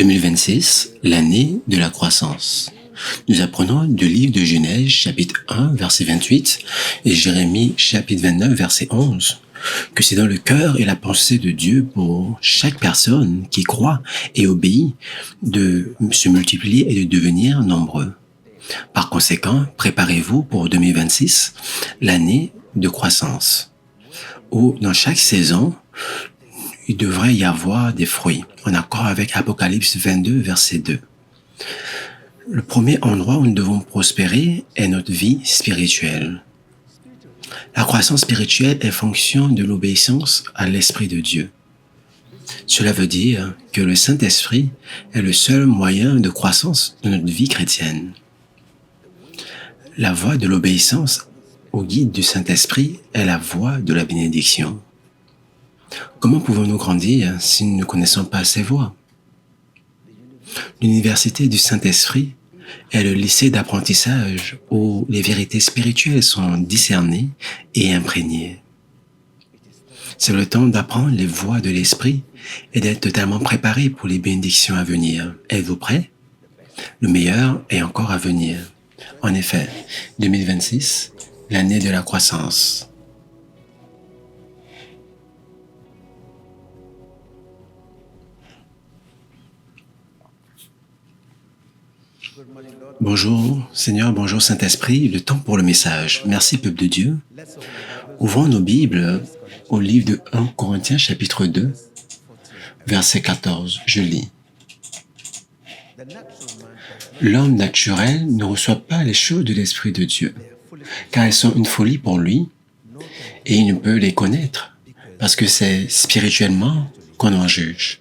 2026, l'année de la croissance. Nous apprenons du livre de Genèse, chapitre 1, verset 28, et Jérémie, chapitre 29, verset 11, que c'est dans le cœur et la pensée de Dieu pour chaque personne qui croit et obéit de se multiplier et de devenir nombreux. Par conséquent, préparez-vous pour 2026, l'année de croissance, où dans chaque saison, il devrait y avoir des fruits, en accord avec Apocalypse 22, verset 2. Le premier endroit où nous devons prospérer est notre vie spirituelle. La croissance spirituelle est fonction de l'obéissance à l'Esprit de Dieu. Cela veut dire que le Saint-Esprit est le seul moyen de croissance de notre vie chrétienne. La voie de l'obéissance au guide du Saint-Esprit est la voie de la bénédiction. Comment pouvons-nous grandir si nous ne connaissons pas ces voies? L'université du Saint-Esprit est le lycée d'apprentissage où les vérités spirituelles sont discernées et imprégnées. C'est le temps d'apprendre les voies de l'Esprit et d'être totalement préparé pour les bénédictions à venir. Êtes-vous prêts? Le meilleur est encore à venir. En effet, 2026, l'année de la croissance. Bonjour Seigneur, bonjour Saint-Esprit, le temps pour le message. Merci peuple de Dieu. Ouvrons nos Bibles au livre de 1 Corinthiens chapitre 2, verset 14. Je lis. L'homme naturel ne reçoit pas les choses de l'Esprit de Dieu, car elles sont une folie pour lui, et il ne peut les connaître, parce que c'est spirituellement qu'on en juge.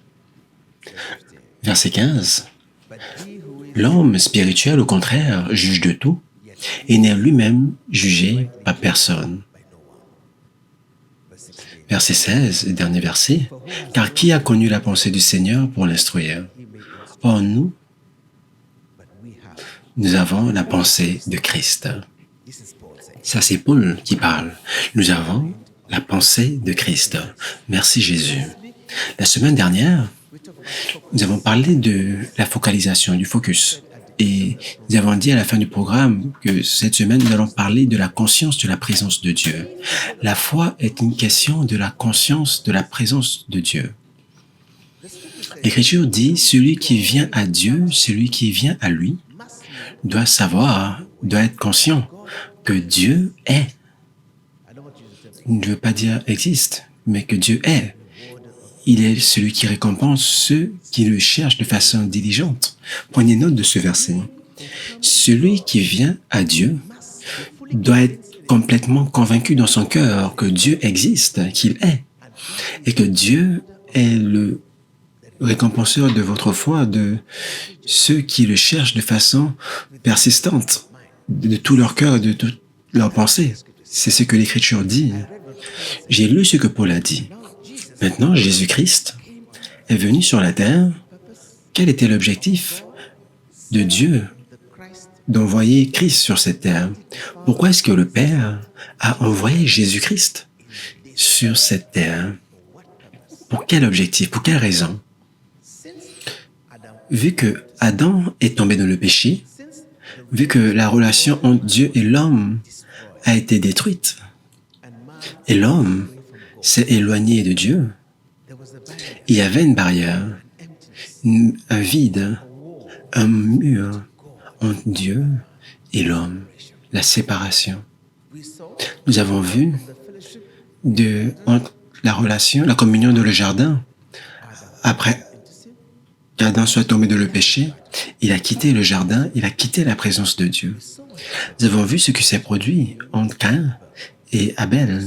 Verset 15. L'homme spirituel, au contraire, juge de tout, et n'est lui-même jugé par personne. Verset 16, dernier verset. « Car qui a connu la pensée du Seigneur pour l'instruire? Or nous avons la pensée de Christ. » Ça, c'est Paul qui parle. Nous avons la pensée de Christ. Merci Jésus. La semaine dernière, nous avons parlé de la focalisation, du focus. Et nous avons dit à la fin du programme que cette semaine, nous allons parler de la conscience de la présence de Dieu. La foi est une question de la conscience de la présence de Dieu. L'Écriture dit, celui qui vient à Dieu, celui qui vient à lui, doit savoir, doit être conscient que Dieu est. Je ne veux pas dire existe, mais que Dieu est. Il est celui qui récompense ceux qui le cherchent de façon diligente. Prenez note de ce verset. Celui qui vient à Dieu doit être complètement convaincu dans son cœur que Dieu existe, qu'il est, et que Dieu est le récompenseur de votre foi, de ceux qui le cherchent de façon persistante, de tout leur cœur, de toute leur pensée. C'est ce que l'Écriture dit. J'ai lu ce que Paul a dit. Maintenant, Jésus-Christ est venu sur la terre. Quel était l'objectif de Dieu d'envoyer Christ sur cette terre? Pourquoi est-ce que le Père a envoyé Jésus-Christ sur cette terre? Pour quel objectif? Pour quelle raison? Vu que Adam est tombé dans le péché, vu que la relation entre Dieu et l'homme a été détruite, et l'homme s'est éloigné de Dieu, il y avait une barrière, un vide, un mur entre Dieu et l'homme, la séparation. Nous avons vu entre la relation, la communion dans le jardin. Après qu'Adam soit tombé dans le péché, il a quitté le jardin, il a quitté la présence de Dieu. Nous avons vu ce qui s'est produit entre Caïn et Abel.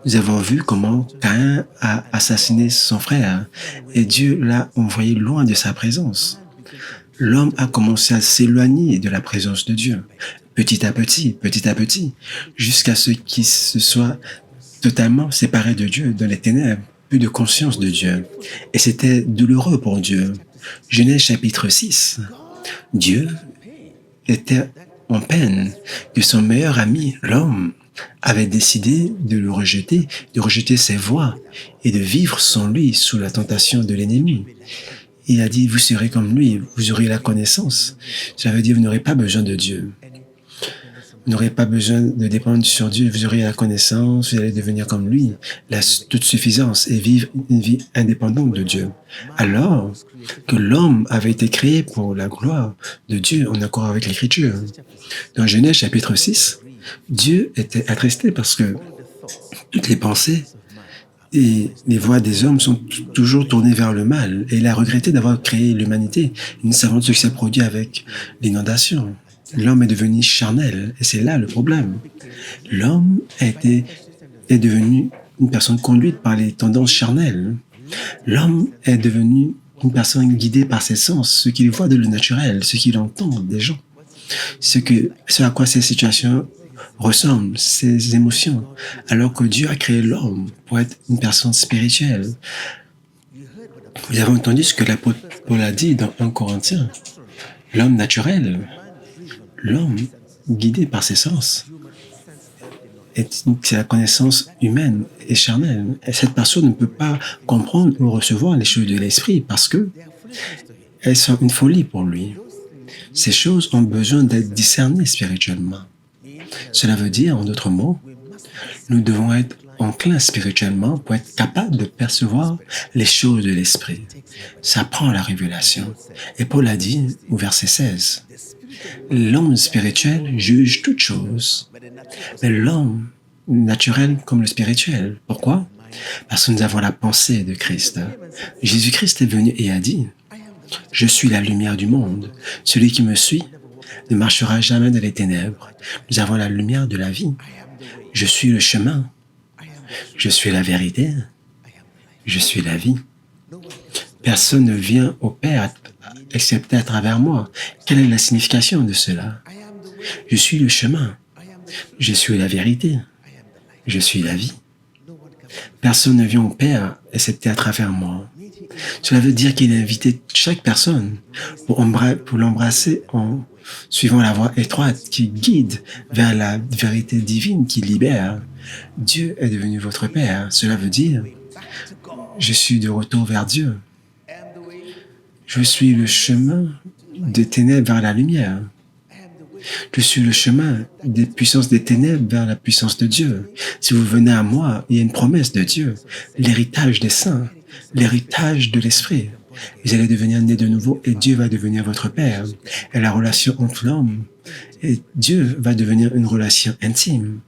Nous avons vu comment Caïn a assassiné son frère et Dieu l'a envoyé loin de sa présence. L'homme a commencé à s'éloigner de la présence de Dieu, petit à petit, jusqu'à ce qu'il se soit totalement séparé de Dieu dans les ténèbres, plus de conscience de Dieu. Et c'était douloureux pour Dieu. Genèse chapitre 6. Dieu était en peine que son meilleur ami, l'homme, avait décidé de le rejeter, de rejeter ses voies et de vivre sans lui sous la tentation de l'ennemi. Il a dit, vous serez comme lui, vous aurez la connaissance. Ça veut dire, vous n'aurez pas besoin de Dieu. Vous n'aurez pas besoin de dépendre sur Dieu, vous aurez la connaissance, vous allez devenir comme lui, la toute suffisance et vivre une vie indépendante de Dieu. Alors que l'homme avait été créé pour la gloire de Dieu en accord avec l'Écriture. Dans Genèse chapitre 6, Dieu était attristé parce que toutes les pensées et les voies des hommes sont toujours tournées vers le mal. Et il a regretté d'avoir créé l'humanité. Nous savons ce qui s'est produit avec l'inondation. L'homme est devenu charnel, et c'est là le problème. L'homme est devenu une personne conduite par les tendances charnelles. L'homme est devenu une personne guidée par ses sens, ce qu'il voit de le naturel, ce qu'il entend des gens, ce à quoi ces situations ressemblent, ses émotions, alors que Dieu a créé l'homme pour être une personne spirituelle. Vous avez entendu ce que l'apôtre Paul a dit dans 1 Corinthiens. L'homme naturel, l'homme guidé par ses sens, c'est la connaissance humaine et charnelle. Et cette personne ne peut pas comprendre ou recevoir les choses de l'esprit parce que elles sont une folie pour lui. Ces choses ont besoin d'être discernées spirituellement. Cela veut dire, en d'autres mots, nous devons être enclins spirituellement pour être capables de percevoir les choses de l'esprit. Ça prend la révélation. Et Paul a dit au verset 16, l'homme spirituel juge toutes choses, mais l'homme naturel comme le spirituel. Pourquoi? Parce que nous avons la pensée de Christ. Jésus-Christ est venu et a dit, « Je suis la lumière du monde. Celui qui me suit ne marchera jamais dans les ténèbres. Nous avons la lumière de la vie. Je suis le chemin. Je suis la vérité. Je suis la vie. Personne ne vient au Père excepté à travers moi. » Quelle est la signification de cela? Je suis le chemin. Je suis la vérité. Je suis la vie. Personne ne vient au Père excepté à travers moi. Cela veut dire qu'il a invité chaque personne pour l'embrasser en suivant la voie étroite qui guide vers la vérité divine qui libère. Dieu est devenu votre Père. Cela veut dire, je suis de retour vers Dieu. Je suis le chemin des ténèbres vers la lumière. Je suis le chemin des puissances des ténèbres vers la puissance de Dieu. Si vous venez à moi, il y a une promesse de Dieu, l'héritage des saints, l'héritage de l'Esprit. Vous allez devenir nés de nouveau et Dieu va devenir votre Père. Et la relation entre l'homme et Dieu va devenir une relation intime.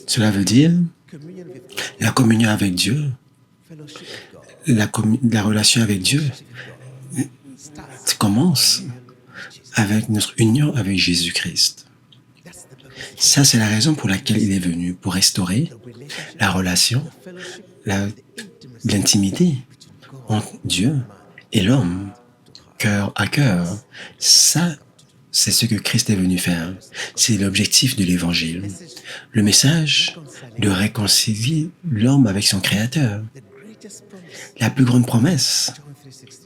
Cela veut dire la communion avec Dieu, la relation avec Dieu commence avec notre union avec Jésus-Christ. Ça, c'est la raison pour laquelle il est venu, pour restaurer la relation, l'intimité entre Dieu et l'homme, cœur à cœur. Ça, c'est ce que Christ est venu faire. C'est l'objectif de l'Évangile. Le message de réconcilier l'homme avec son Créateur. La plus grande promesse,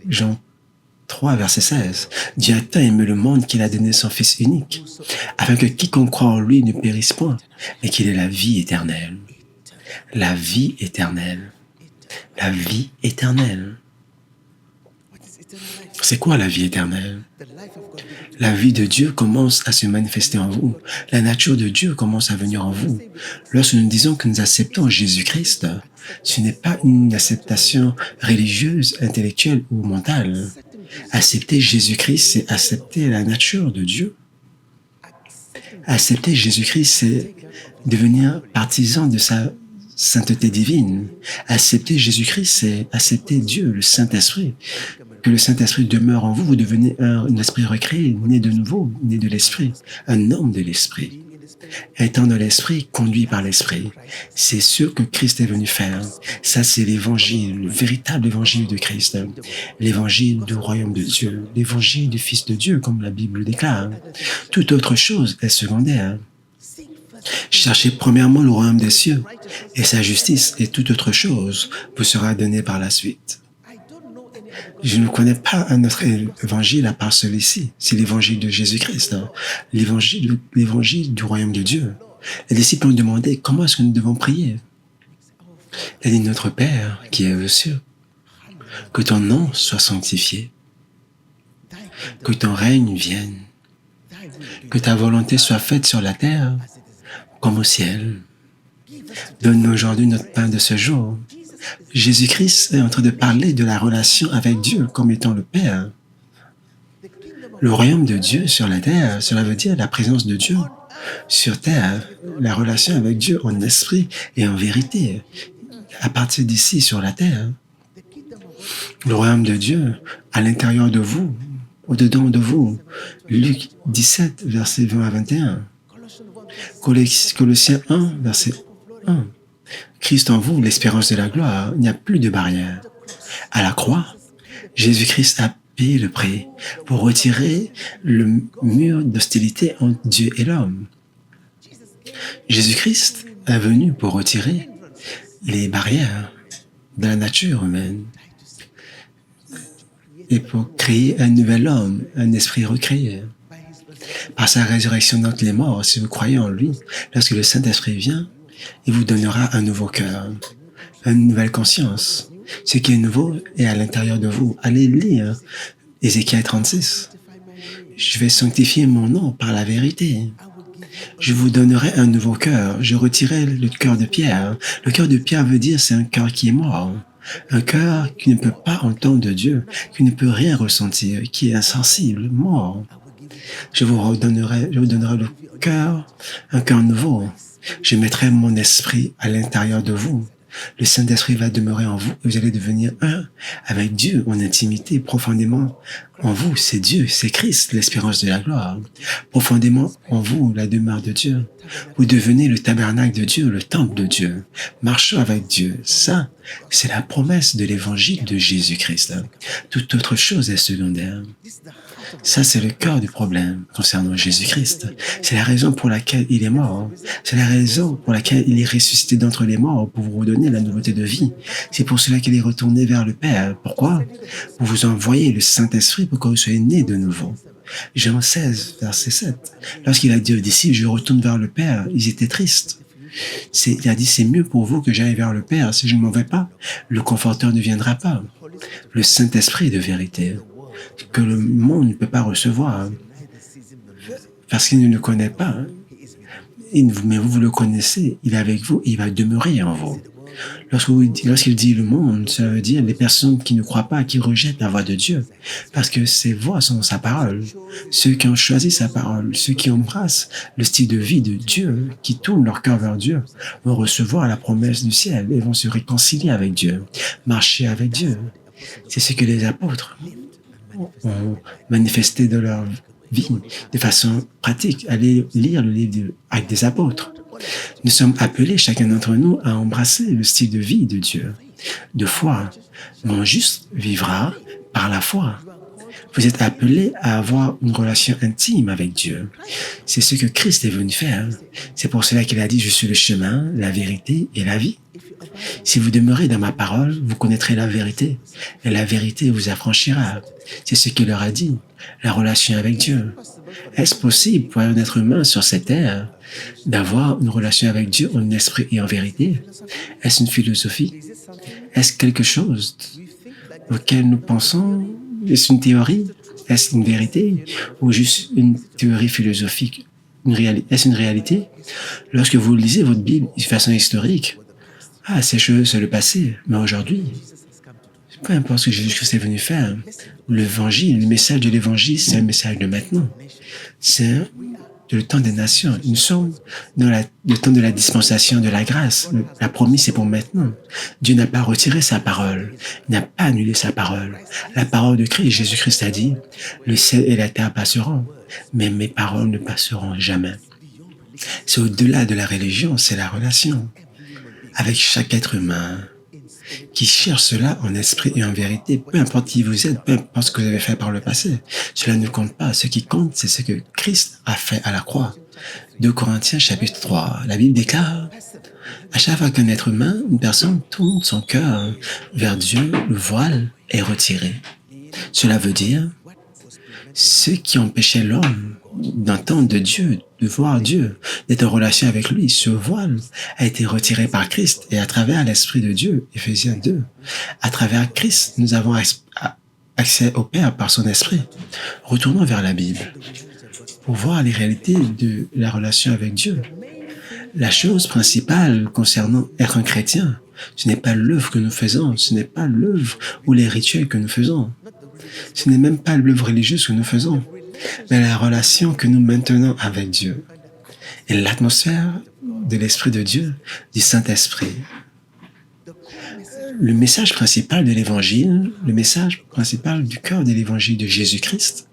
Jean 3, verset 16. Dieu a tant aimé le monde qu'il a donné son Fils unique, afin que quiconque croit en lui ne périsse point, mais qu'il ait la vie éternelle. La vie éternelle. La vie éternelle. C'est quoi la vie éternelle? La vie de Dieu commence à se manifester en vous. La nature de Dieu commence à venir en vous. Lorsque nous disons que nous acceptons Jésus-Christ, ce n'est pas une acceptation religieuse, intellectuelle ou mentale. Accepter Jésus-Christ, c'est accepter la nature de Dieu. Accepter Jésus-Christ, c'est devenir partisan de sa sainteté divine. Accepter Jésus-Christ, c'est accepter Dieu, le Saint-Esprit. Que le Saint-Esprit demeure en vous, vous devenez un esprit recréé, né de nouveau, né de l'Esprit, un homme de l'Esprit. Étant dans l'Esprit, conduit par l'Esprit. C'est ce que Christ est venu faire. Ça, c'est l'Évangile, le véritable Évangile de Christ. L'Évangile du royaume de Dieu, l'Évangile du Fils de Dieu, comme la Bible le déclare. Toute autre chose est secondaire. Cherchez premièrement le royaume des cieux et sa justice, et toute autre chose vous sera donnée par la suite. Je ne connais pas un autre évangile à part celui-ci. C'est l'évangile de Jésus-Christ, l'évangile du royaume de Dieu. Les disciples ont demandé comment est-ce que nous devons prier. Il a dit, notre Père qui est aux cieux, Que ton nom soit sanctifié. Que ton règne vienne. Que ta volonté soit faite sur la terre comme au ciel. Donne-nous aujourd'hui notre pain de ce jour. Jésus-Christ est en train de parler de la relation avec Dieu comme étant le Père. Le royaume de Dieu sur la terre, cela veut dire la présence de Dieu sur terre, la relation avec Dieu en esprit et en vérité, à partir d'ici sur la terre. Le royaume de Dieu à l'intérieur de vous, au-dedans de vous. Luc 17, verset 20 à 21. Colossiens 1, verset 1. Christ en vous, l'espérance de la gloire, il n'y a plus de barrière. À la croix, Jésus-Christ a payé le prix pour retirer le mur d'hostilité entre Dieu et l'homme. Jésus-Christ est venu pour retirer les barrières de la nature humaine et pour créer un nouvel homme, un esprit recréé. Par sa résurrection d'entre les morts, si vous croyez en lui, lorsque le Saint-Esprit vient, il vous donnera un nouveau cœur, une nouvelle conscience. Ce qui est nouveau est à l'intérieur de vous. Allez lire Ézéchiel 36. Je vais sanctifier mon nom par la vérité. Je vous donnerai un nouveau cœur. Je retirerai le cœur de pierre. Le cœur de pierre veut dire c'est un cœur qui est mort. Un cœur qui ne peut pas entendre de Dieu, qui ne peut rien ressentir, qui est insensible, mort. Je vous donnerai le cœur, un cœur nouveau. Je mettrai mon esprit à l'intérieur de vous. Le Saint-Esprit va demeurer en vous et vous allez devenir un avec Dieu en intimité, profondément en vous. C'est Dieu, c'est Christ, l'espérance de la gloire. Profondément en vous, la demeure de Dieu. Vous devenez le tabernacle de Dieu, le temple de Dieu. Marchons avec Dieu. Ça, c'est la promesse de l'évangile de Jésus-Christ. Toute autre chose est secondaire. Ça, c'est le cœur du problème concernant Jésus-Christ. C'est la raison pour laquelle il est mort. C'est la raison pour laquelle il est ressuscité d'entre les morts pour vous redonner la nouveauté de vie. C'est pour cela qu'il est retourné vers le Père. Pourquoi? Pour vous envoyer le Saint-Esprit pour que vous soyez nés de nouveau. Jean 16, verset 7. Lorsqu'il a dit aux disciples, je retourne vers le Père, ils étaient tristes. Il a dit, c'est mieux pour vous que j'aille vers le Père. Si je ne m'en vais pas, le Conforteur ne viendra pas. Le Saint-Esprit de vérité, que le monde ne peut pas recevoir, parce qu'il ne le connaît pas. Mais vous le connaissez, il est avec vous, et il va demeurer en vous. Lorsqu'il dit le monde, ça veut dire les personnes qui ne croient pas, qui rejettent la voix de Dieu, parce que ces voix sont sa parole. Ceux qui ont choisi sa parole, ceux qui embrassent le style de vie de Dieu, qui tournent leur cœur vers Dieu, vont recevoir la promesse du ciel et vont se réconcilier avec Dieu, marcher avec Dieu. C'est ce que les apôtres ont manifesté dans leur vie de façon pratique. Allez lire le livre des Actes des apôtres. Nous sommes appelés, chacun d'entre nous, à embrasser le style de vie de Dieu, de foi. Mon juste vivra par la foi. Vous êtes appelés à avoir une relation intime avec Dieu. C'est ce que Christ est venu faire. C'est pour cela qu'il a dit, je suis le chemin, la vérité et la vie. Si vous demeurez dans ma parole, vous connaîtrez la vérité, et la vérité vous affranchira. C'est ce qu'il leur a dit, la relation avec Dieu. Est-ce possible pour un être humain sur cette terre d'avoir une relation avec Dieu en esprit et en vérité? Est-ce une philosophie? Est-ce quelque chose auquel nous pensons? Est-ce une théorie? Est-ce une vérité? Ou juste une théorie philosophique? Est-ce une réalité? Lorsque vous lisez votre Bible de façon historique, ces choses, c'est le passé, mais aujourd'hui, peu importe ce que Jésus-Christ est venu faire, l'évangile, le message de l'évangile, c'est un message de maintenant. C'est le temps des nations. Nous sommes dans le temps de la dispensation de la grâce. La promesse est pour maintenant. Dieu n'a pas retiré sa parole, il n'a pas annulé sa parole. La parole de Christ, Jésus-Christ a dit, le ciel et la terre passeront, mais mes paroles ne passeront jamais. C'est au-delà de la religion, c'est la relation avec chaque être humain qui cherche cela en esprit et en vérité, peu importe qui vous êtes, peu importe ce que vous avez fait par le passé. Cela ne compte pas. Ce qui compte, c'est ce que Christ a fait à la croix. 2 Corinthiens chapitre 3, la Bible déclare, à chaque fois qu'un être humain, une personne tourne son cœur vers Dieu, le voile est retiré. Cela veut dire Ce qui empêchait l'homme d'entendre de Dieu, de voir Dieu, d'être en relation avec lui, ce voile a été retiré par Christ et à travers l'Esprit de Dieu, Éphésiens 2, à travers Christ, nous avons accès au Père par son Esprit. Retournons vers la Bible pour voir les réalités de la relation avec Dieu. La chose principale concernant être un chrétien, ce n'est pas l'œuvre que nous faisons, ce n'est pas l'œuvre ou les rituels que nous faisons, ce n'est même pas l'œuvre religieuse que nous faisons, mais la relation que nous maintenons avec Dieu et l'atmosphère de l'Esprit de Dieu, du Saint-Esprit. Le message principal de l'Évangile, le message principal du cœur de l'Évangile de Jésus-Christ,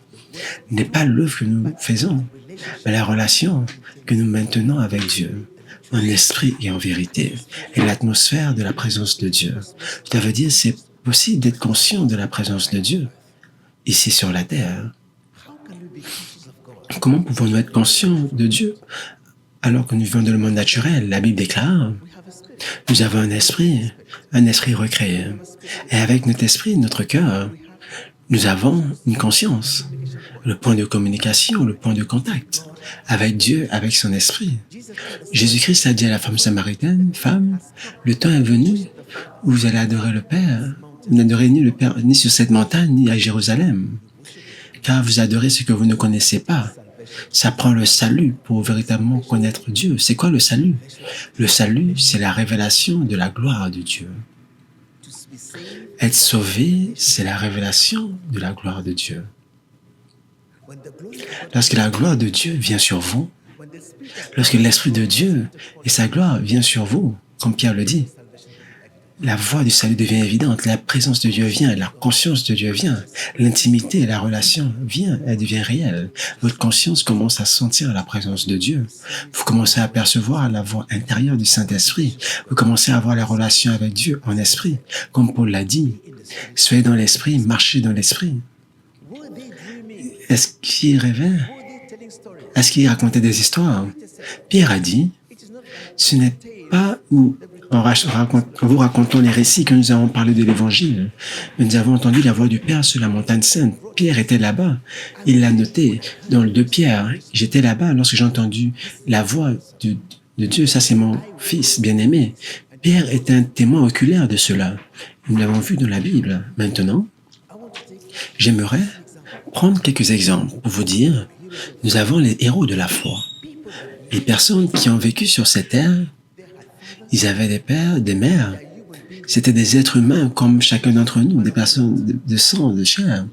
n'est pas l'œuvre que nous faisons, mais la relation que nous maintenons avec Dieu, en esprit et en vérité, et l'atmosphère de la présence de Dieu. Ça veut dire que c'est possible d'être conscient de la présence de Dieu, ici sur la terre. Comment pouvons-nous être conscients de Dieu alors que nous vivons dans le monde naturel? La Bible déclare, nous avons un esprit recréé. Et avec notre esprit, notre cœur, nous avons une conscience, le point de communication, le point de contact avec Dieu, avec son esprit. Jésus-Christ a dit à la femme samaritaine, « Femme, le temps est venu où vous allez adorer le Père. Vous n'adorez ni le Père, ni sur cette montagne, ni à Jérusalem, car vous adorez ce que vous ne connaissez pas. » Ça prend le salut pour véritablement connaître Dieu. C'est quoi le salut? Le salut, c'est la révélation de la gloire de Dieu. Être sauvé, c'est la révélation de la gloire de Dieu. Lorsque la gloire de Dieu vient sur vous, lorsque l'Esprit de Dieu et sa gloire viennent sur vous, comme Pierre le dit, la voie du salut devient évidente, la présence de Dieu vient, la conscience de Dieu vient, l'intimité, la relation vient, elle devient réelle. Votre conscience commence à sentir la présence de Dieu. Vous commencez à percevoir la voix intérieure du Saint-Esprit. Vous commencez à avoir la relation avec Dieu en esprit. Comme Paul l'a dit, soyez dans l'esprit, marchez dans l'esprit. Est-ce qu'il rêvait? Est-ce qu'il racontait des histoires? Pierre a dit, ce n'est pas en vous racontant les récits que nous avons parlé de l'Évangile, mais nous avons entendu la voix du Père sur la montagne sainte. Pierre était là-bas. Il l'a noté dans le 2 Pierre. J'étais là-bas lorsque j'ai entendu la voix de Dieu. Ça, c'est mon fils bien-aimé. Pierre est un témoin oculaire de cela. Nous l'avons vu dans la Bible. Maintenant, j'aimerais prendre quelques exemples pour vous dire, nous avons les héros de la foi. Les personnes qui ont vécu sur cette terre, ils avaient des pères, des mères. C'était des êtres humains comme chacun d'entre nous, des personnes de sang, de chair,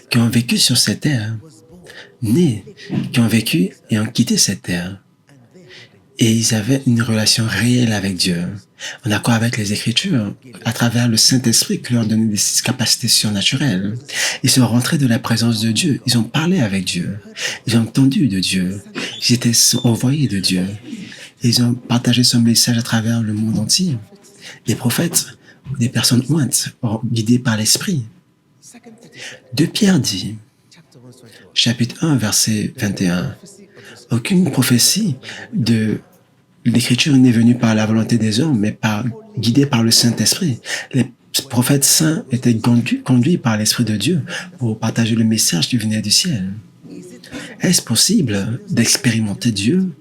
qui ont vécu sur cette terre, nés, qui ont vécu et ont quitté cette terre. Et ils avaient une relation réelle avec Dieu, en accord avec les Écritures, à travers le Saint-Esprit qui leur donnait des capacités surnaturelles. Ils sont rentrés de la présence de Dieu, ils ont parlé avec Dieu, ils ont entendu de Dieu, ils étaient envoyés de Dieu. Ils ont partagé son message à travers le monde entier. Des prophètes, des personnes ointes, guidées par l'Esprit. 2 Pierre dit, chapitre 1, verset 21, « Aucune prophétie de l'Écriture n'est venue par la volonté des hommes, mais guidée par le Saint-Esprit. » Les prophètes saints étaient conduits par l'Esprit de Dieu pour partager le message qui venait du ciel. Est-ce possible d'expérimenter Dieu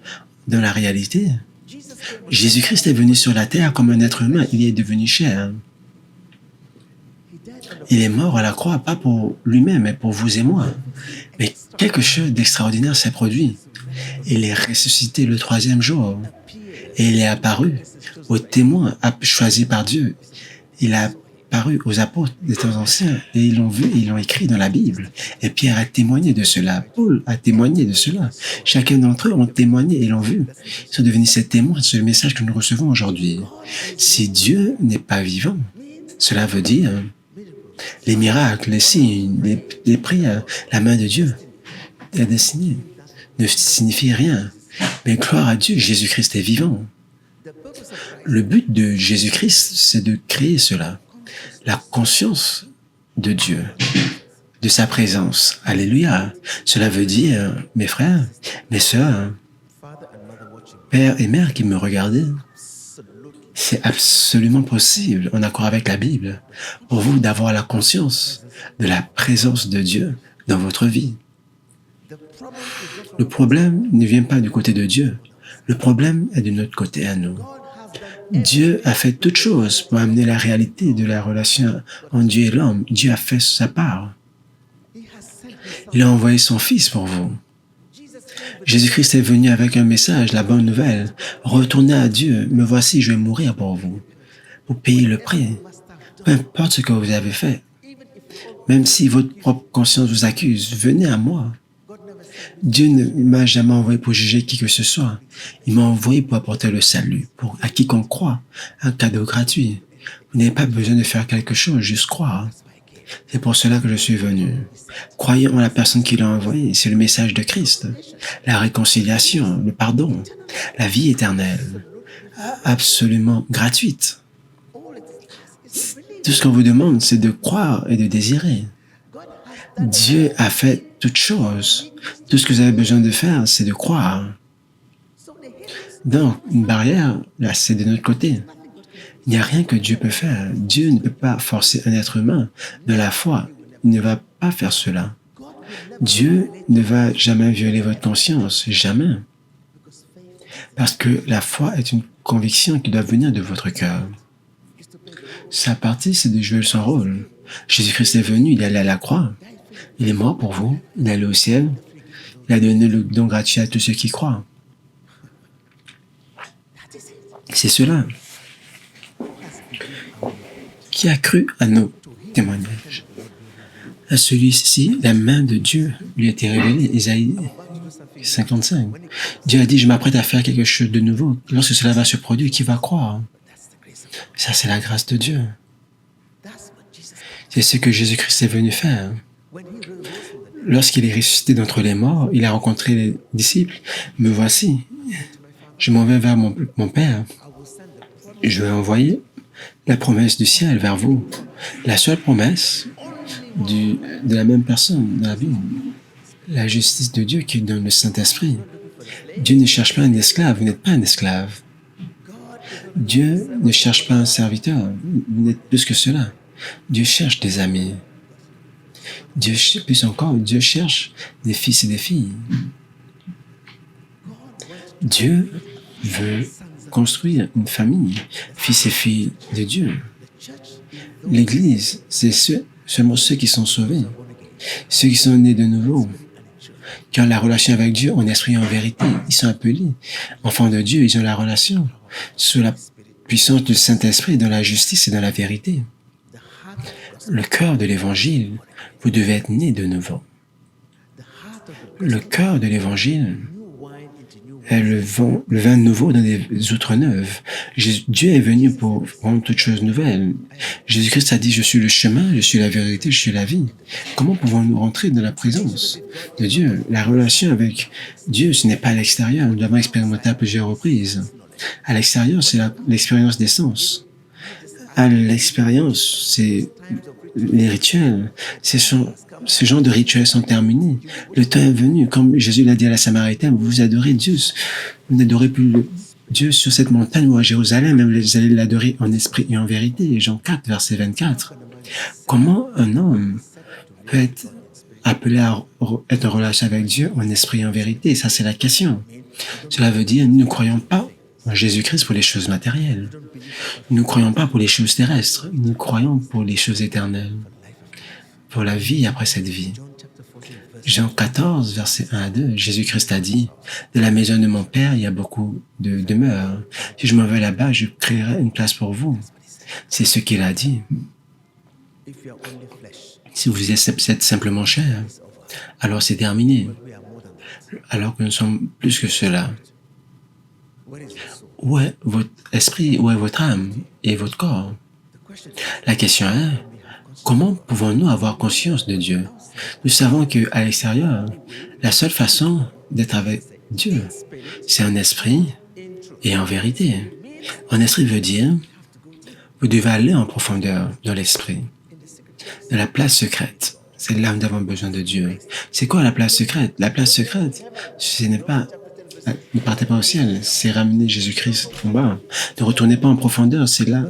dans la réalité? Jésus-Christ est venu sur la terre comme un être humain, il est devenu chair. Il est mort à la croix, pas pour lui-même, mais pour vous et moi. Mais quelque chose d'extraordinaire s'est produit. Il est ressuscité le 3e jour et il est apparu aux témoins choisis par Dieu. Il a apparu aux apôtres des temps anciens et ils l'ont vu et ils l'ont écrit dans la Bible. Et Pierre a témoigné de cela, Paul a témoigné de cela. Chacun d'entre eux ont témoigné et l'ont vu. Ils sont devenus ces témoins de ce message que nous recevons aujourd'hui. Si Dieu n'est pas vivant, cela veut dire les miracles, les signes, les prières, la main de Dieu, la destinée, ne signifie rien. Mais gloire à Dieu, Jésus-Christ est vivant. Le but de Jésus-Christ, c'est de créer cela. La conscience de Dieu, de sa présence. Alléluia. Cela veut dire, mes frères, mes sœurs, père et mère qui me regardaient, c'est absolument possible, en accord avec la Bible, pour vous d'avoir la conscience de la présence de Dieu dans votre vie. Le problème ne vient pas du côté de Dieu. Le problème est de notre côté à nous. Dieu a fait toutes choses pour amener la réalité de la relation entre Dieu et l'homme. Dieu a fait sa part. Il a envoyé son Fils pour vous. Jésus-Christ est venu avec un message, la bonne nouvelle. Retournez à Dieu, me voici, je vais mourir pour vous. Vous payez le prix. Peu importe ce que vous avez fait. Même si votre propre conscience vous accuse, venez à moi. Dieu ne m'a jamais envoyé pour juger qui que ce soit. Il m'a envoyé pour apporter le salut, à quiconque croit, un cadeau gratuit. Vous n'avez pas besoin de faire quelque chose, juste croire. C'est pour cela que je suis venu. Croyez en la personne qui l'a envoyé, c'est le message de Christ. La réconciliation, le pardon, la vie éternelle, absolument gratuite. Tout ce qu'on vous demande, c'est de croire et de désirer. Dieu a fait toutes choses. Tout ce que vous avez besoin de faire, c'est de croire. Donc, une barrière, là, c'est de notre côté. Il n'y a rien que Dieu peut faire. Dieu ne peut pas forcer un être humain de la foi. Il ne va pas faire cela. Dieu ne va jamais violer votre conscience, jamais. Parce que la foi est une conviction qui doit venir de votre cœur. Sa partie, c'est de jouer son rôle. Jésus-Christ est venu, il est allé à la croix. Il est mort pour vous, il est allé au ciel. Il a donné le don gratuit à tous ceux qui croient. C'est cela. Qui a cru à nos témoignages? À celui-ci, la main de Dieu lui a été révélée. Isaïe 55. Dieu a dit, je m'apprête à faire quelque chose de nouveau. Lorsque cela va se produire, qui va croire? Ça, c'est la grâce de Dieu. C'est ce que Jésus-Christ est venu faire. Lorsqu'il est ressuscité d'entre les morts, il a rencontré les disciples. Me voici. Je m'en vais vers mon Père. Je vais envoyer la promesse du ciel vers vous. La seule promesse de la même personne dans la Bible. La justice de Dieu qui donne le Saint-Esprit. Dieu ne cherche pas un esclave, vous n'êtes pas un esclave. Dieu ne cherche pas un serviteur, vous n'êtes plus que cela. Dieu cherche des amis. Dieu, plus encore, Dieu cherche des fils et des filles. Dieu veut construire une famille, fils et filles de Dieu. L'Église, c'est seulement ceux qui sont sauvés, ceux qui sont nés de nouveau, qui ont la relation avec Dieu en esprit et en vérité. Ils sont appelés enfants de Dieu, ils ont la relation sous la puissance du Saint-Esprit, dans la justice et dans la vérité. Le cœur de l'Évangile, vous devez être né de nouveau. Le cœur de l'Évangile est le vin nouveau dans des outres neuves. Dieu est venu pour rendre toutes choses nouvelles. Jésus-Christ a dit, je suis le chemin, je suis la vérité, je suis la vie. Comment pouvons-nous rentrer dans la présence de Dieu? La relation avec Dieu, ce n'est pas à l'extérieur. Nous l'avons expérimenté à plusieurs reprises. À l'extérieur, c'est l'expérience des sens. À l'expérience, c'est les rituels. Ce genre de rituels sont terminés. Le temps est venu. Comme Jésus l'a dit à la Samaritaine, vous adorez Dieu. Vous n'adorez plus Dieu sur cette montagne ou à Jérusalem, mais vous allez l'adorer en esprit et en vérité. Jean 4, verset 24. Comment un homme peut être appelé à être en relation avec Dieu en esprit et en vérité? Ça, c'est la question. Cela veut dire, nous ne croyons pas en Jésus-Christ pour les choses matérielles. Nous ne croyons pas pour les choses terrestres. Nous croyons pour les choses éternelles. Pour la vie après cette vie. Jean 14, verset 1 à 2, Jésus-Christ a dit, « De la maison de mon Père, il y a beaucoup de demeures. Si je m'en vais là-bas, je créerai une place pour vous. » C'est ce qu'il a dit. Si vous êtes simplement chair, alors c'est terminé. Alors que nous sommes plus que cela. Où est votre esprit, où est votre âme et votre corps? La question est, comment pouvons-nous avoir conscience de Dieu? Nous savons qu'à l'extérieur, la seule façon d'être avec Dieu, c'est en esprit et en vérité. En esprit veut dire, vous devez aller en profondeur dans l'esprit, dans la place secrète. C'est là où nous avons besoin de Dieu. C'est quoi la place secrète? La place secrète, ce n'est pas ne partez pas au ciel, c'est ramener Jésus-Christ en bas. Ne retournez pas en profondeur, c'est là.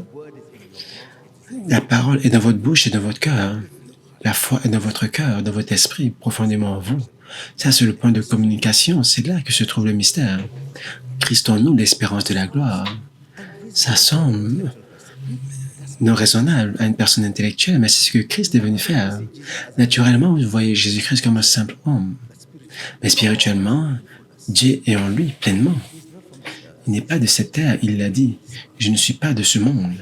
La parole est dans votre bouche et dans votre cœur. La foi est dans votre cœur, dans votre esprit, profondément en vous. Ça, c'est le point de communication. C'est là que se trouve le mystère. Christ en nous, l'espérance de la gloire. Ça semble non raisonnable à une personne intellectuelle, mais c'est ce que Christ est venu faire. Naturellement, vous voyez Jésus-Christ comme un simple homme. Mais spirituellement, Dieu est en lui pleinement. Il n'est pas de cette terre, il l'a dit. Je ne suis pas de ce monde.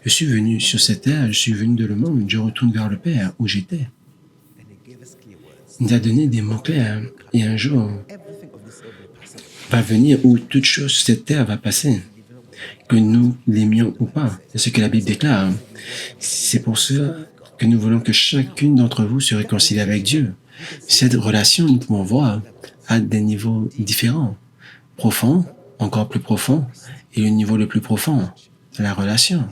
Je suis venu sur cette terre, je suis venu de le monde, je retourne vers le Père où j'étais. Il nous a donné des mots clairs. Et un jour va venir où toute chose sur cette terre va passer. Que nous l'aimions ou pas. C'est ce que la Bible déclare. C'est pour cela que nous voulons que chacune d'entre vous se réconcilie avec Dieu. Cette relation, nous pouvons voir, à des niveaux différents. Profond, encore plus profond, et le niveau le plus profond de la relation.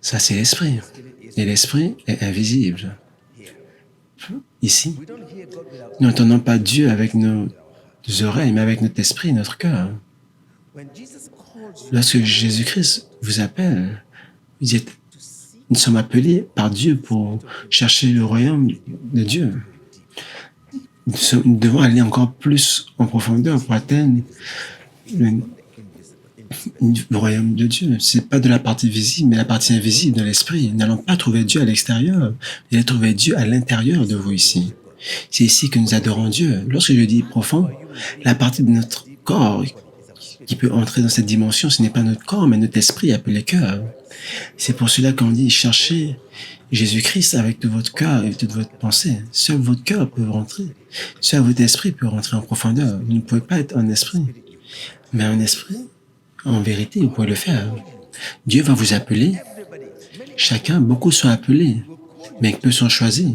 Ça, c'est l'esprit. Et l'esprit est invisible. Ici, nous n'entendons pas Dieu avec nos oreilles, mais avec notre esprit, notre cœur. Lorsque Jésus-Christ vous appelle, nous sommes appelés par Dieu pour chercher le royaume de Dieu. Nous devons aller encore plus en profondeur pour atteindre le royaume de Dieu. Ce n'est pas de la partie visible, mais la partie invisible de l'esprit. Nous n'allons pas trouver Dieu à l'extérieur, nous allons trouver Dieu à l'intérieur de vous ici. C'est ici que nous adorons Dieu. Lorsque je dis profond, la partie de notre corps qui peut entrer dans cette dimension, ce n'est pas notre corps, mais notre esprit appelé cœur. C'est pour cela qu'on dit cherchez Jésus-Christ avec tout votre cœur et toute votre pensée. Seul votre cœur peut rentrer. Seul votre esprit peut rentrer en profondeur. Vous ne pouvez pas être un esprit. Mais un esprit, en vérité, vous pouvez le faire. Dieu va vous appeler. Chacun, beaucoup sont appelés, mais peu sont choisis.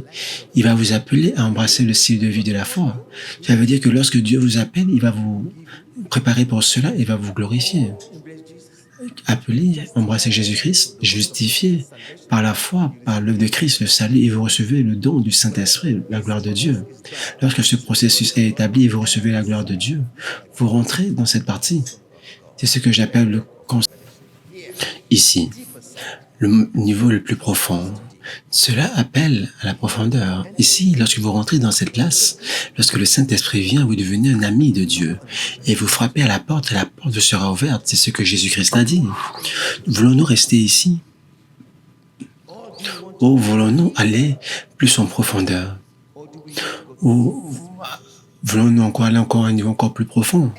Il va vous appeler à embrasser le style de vie de la foi. Ça veut dire que lorsque Dieu vous appelle, il va vous préparer pour cela et va vous glorifier. Appelé, embrasser Jésus-Christ, justifié par la foi, par l'œuvre de Christ, le salut, et vous recevez le don du Saint-Esprit, la gloire de Dieu. Lorsque ce processus est établi et vous recevez la gloire de Dieu, vous rentrez dans cette partie. C'est ce que j'appelle le concept. Ici, le niveau le plus profond. Cela appelle à la profondeur. Ici, lorsque vous rentrez dans cette place, lorsque le Saint-Esprit vient, vous devenez un ami de Dieu. Et vous frappez à la porte et la porte vous sera ouverte. C'est ce que Jésus-Christ a dit. Voulons-nous rester ici? Ou voulons-nous aller plus en profondeur? Ou voulons-nous encore aller encore à un niveau encore plus profond?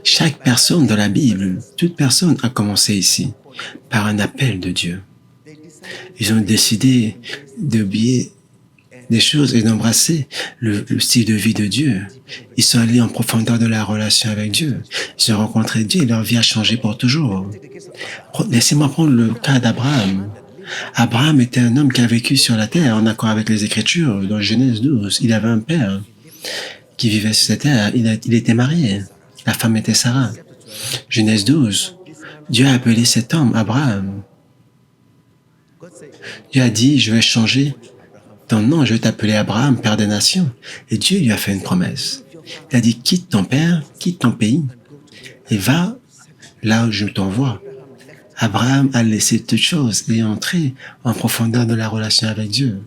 Chaque personne dans la Bible, toute personne a commencé ici, par un appel de Dieu. Ils ont décidé d'oublier des choses et d'embrasser le style de vie de Dieu. Ils sont allés en profondeur de la relation avec Dieu. Ils ont rencontré Dieu et leur vie a changé pour toujours. Laissez-moi prendre le cas d'Abraham. Abraham était un homme qui a vécu sur la terre en accord avec les Écritures. Dans Genèse 12, il avait un père qui vivait sur cette terre. Il était marié. La femme était Sarah. Genèse 12, Dieu a appelé cet homme Abraham. Dieu a dit, je vais changer ton nom, je vais t'appeler Abraham, père des nations. Et Dieu lui a fait une promesse. Il a dit, quitte ton père, quitte ton pays, et va là où je t'envoie. Abraham a laissé toutes choses et est entré en profondeur de la relation avec Dieu.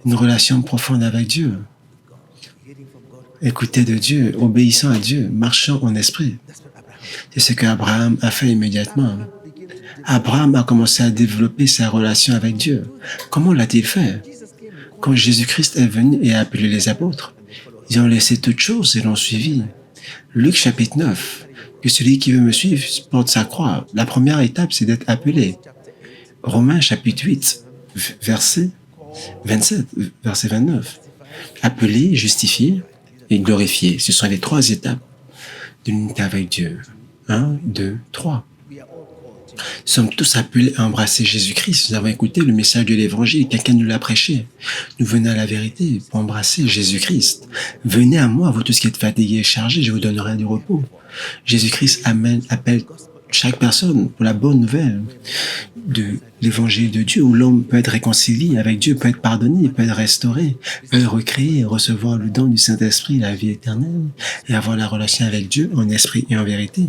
Une relation profonde avec Dieu. Écouter de Dieu, obéissant à Dieu, marchant en esprit. C'est ce qu'Abraham a fait immédiatement. Abraham a commencé à développer sa relation avec Dieu. Comment l'a-t-il fait? Quand Jésus-Christ est venu et a appelé les apôtres, ils ont laissé toutes choses et l'ont suivi. Luc chapitre 9, que celui qui veut me suivre porte sa croix. La première étape, c'est d'être appelé. Romains chapitre 8, verset 27, verset 29. Appelé, justifié et glorifié. Ce sont les trois étapes de l'unité avec Dieu. 1, 2, 3. Nous sommes tous appelés à embrasser Jésus-Christ. Nous avons écouté le message de l'Évangile, quelqu'un nous l'a prêché. Nous venons à la vérité pour embrasser Jésus-Christ. Venez à moi, vous tous qui êtes fatigués et chargés, je vous donnerai du repos. Jésus-Christ appelle chaque personne pour la bonne nouvelle de l'Évangile de Dieu, où l'homme peut être réconcilié avec Dieu, peut être pardonné, peut être restauré, peut être recréé, recevoir le don du Saint-Esprit, la vie éternelle, et avoir la relation avec Dieu en esprit et en vérité,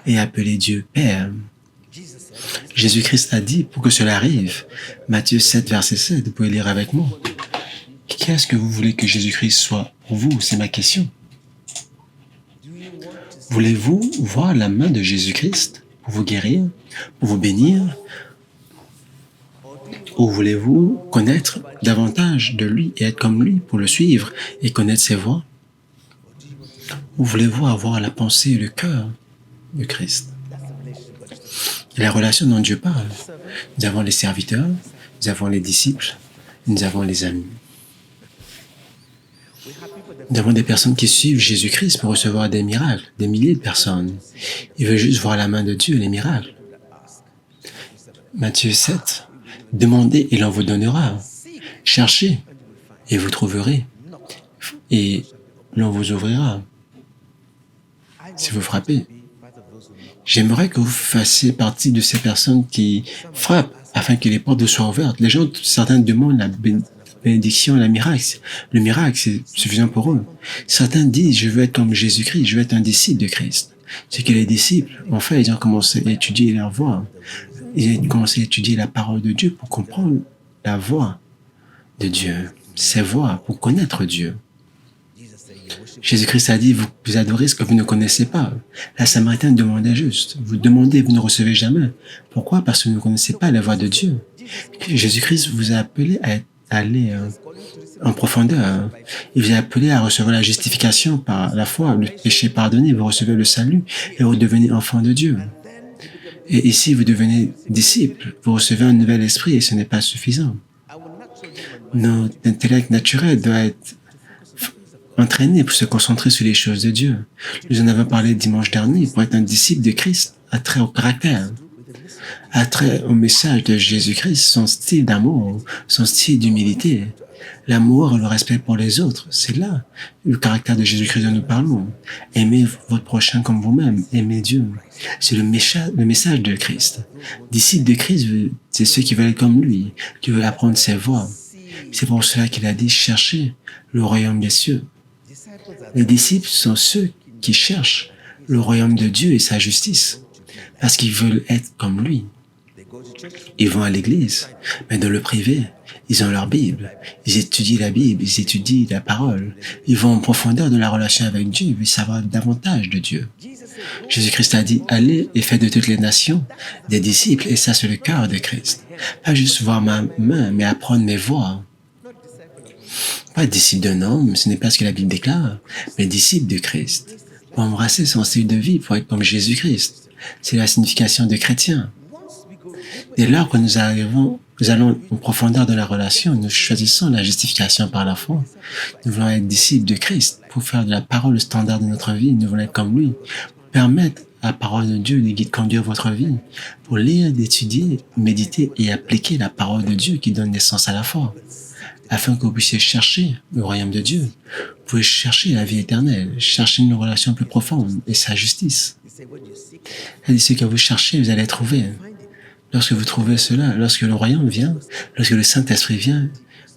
et appeler Dieu Père. Jésus-Christ a dit pour que cela arrive. Matthieu 7, verset 7, vous pouvez lire avec moi. Qu'est-ce que vous voulez que Jésus-Christ soit pour vous? C'est ma question. Voulez-vous voir la main de Jésus-Christ pour vous guérir, pour vous bénir? Ou voulez-vous connaître davantage de lui et être comme lui pour le suivre et connaître ses voies? Ou voulez-vous avoir la pensée et le cœur de Christ? Et la relation dont Dieu parle. Nous avons les serviteurs, nous avons les disciples, nous avons les amis. Nous avons des personnes qui suivent Jésus-Christ pour recevoir des miracles, des milliers de personnes. Ils veulent juste voir la main de Dieu et les miracles. Matthieu 7, demandez et l'on vous donnera. Cherchez et vous trouverez. Et l'on vous ouvrira. Si vous frappez. J'aimerais que vous fassiez partie de ces personnes qui frappent afin que les portes soient ouvertes. Les gens, certains demandent la bénédiction, le miracle, c'est suffisant pour eux. Certains disent, je veux être comme Jésus-Christ, je veux être un disciple de Christ. Ce que les disciples ont fait, ils ont commencé à étudier leur voix. Ils ont commencé à étudier la parole de Dieu pour comprendre la voix de Dieu, ses voix, pour connaître Dieu. Jésus-Christ a dit, vous adorez ce que vous ne connaissez pas. La Samaritaine demandait juste, vous demandez, vous ne recevez jamais. Pourquoi? Parce que vous ne connaissez pas la voix de Dieu. Jésus-Christ vous a appelé à aller en profondeur. Il vous a appelé à recevoir la justification par la foi, le péché pardonné, vous recevez le salut et vous devenez enfant de Dieu. Et ici, vous devenez disciple, vous recevez un nouvel esprit et ce n'est pas suffisant. Notre intellect naturel doit être entraîné pour se concentrer sur les choses de Dieu. Nous en avons parlé dimanche dernier. Pour être un disciple de Christ, attrait au caractère, attrait au message de Jésus-Christ, son style d'amour, son style d'humilité, l'amour et le respect pour les autres. C'est là le caractère de Jésus-Christ dont nous parlons. Aimez votre prochain comme vous-même. Aimez Dieu. C'est le message de Christ. Disciples de Christ, c'est ceux qui veulent être comme lui, qui veulent apprendre ses voies. C'est pour cela qu'il a dit, cherchez le royaume des cieux. Les disciples sont ceux qui cherchent le royaume de Dieu et sa justice, parce qu'ils veulent être comme lui. Ils vont à l'église, mais dans le privé, ils ont leur Bible, ils étudient la Bible, ils étudient la parole, ils vont en profondeur de la relation avec Dieu, ils veulent savoir davantage de Dieu. Jésus-Christ a dit, allez et faites de toutes les nations des disciples, et ça c'est le cœur de Christ. Pas juste voir ma main, mais apprendre mes voies. Pas disciple d'un homme, ce n'est pas ce que la Bible déclare, mais disciple de Christ. Pour embrasser son style de vie, pour être comme Jésus-Christ. C'est la signification de chrétien. Dès lors que nous allons en profondeur de la relation, nous choisissons la justification par la foi. Nous voulons être disciples de Christ pour faire de la parole le standard de notre vie. Nous voulons être comme lui, pour permettre à la parole de Dieu de guider, conduire votre vie, pour lire, d'étudier, méditer et appliquer la parole de Dieu qui donne naissance à la foi. Afin que vous puissiez chercher le royaume de Dieu. Vous pouvez chercher la vie éternelle, chercher une relation plus profonde et sa justice. Elle dit, ce que vous cherchez, vous allez trouver. Lorsque vous trouvez cela, lorsque le royaume vient, lorsque le Saint-Esprit vient,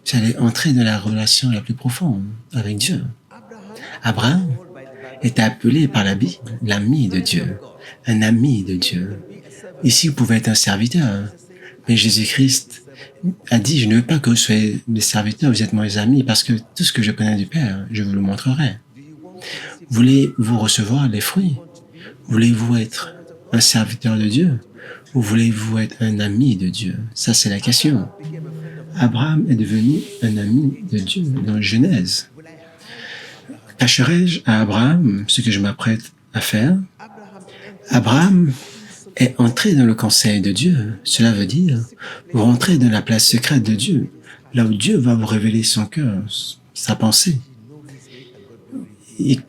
vous allez entrer dans la relation la plus profonde avec Dieu. Abraham est appelé par la Bible l'ami de Dieu, un ami de Dieu. Ici, vous pouvez être un serviteur, mais Jésus-Christ a dit, je ne veux pas que vous soyez mes serviteurs, vous êtes mes amis, parce que tout ce que je connais du Père, je vous le montrerai. Voulez-vous recevoir les fruits? Voulez-vous être un serviteur de Dieu? Ou voulez-vous être un ami de Dieu? Ça, c'est la question. Abraham est devenu un ami de Dieu dans Genèse. Cacherai-je à Abraham ce que je m'apprête à faire? Abraham est entré dans le conseil de Dieu. Cela veut dire, vous rentrez dans la place secrète de Dieu, là où Dieu va vous révéler son cœur, sa pensée. Il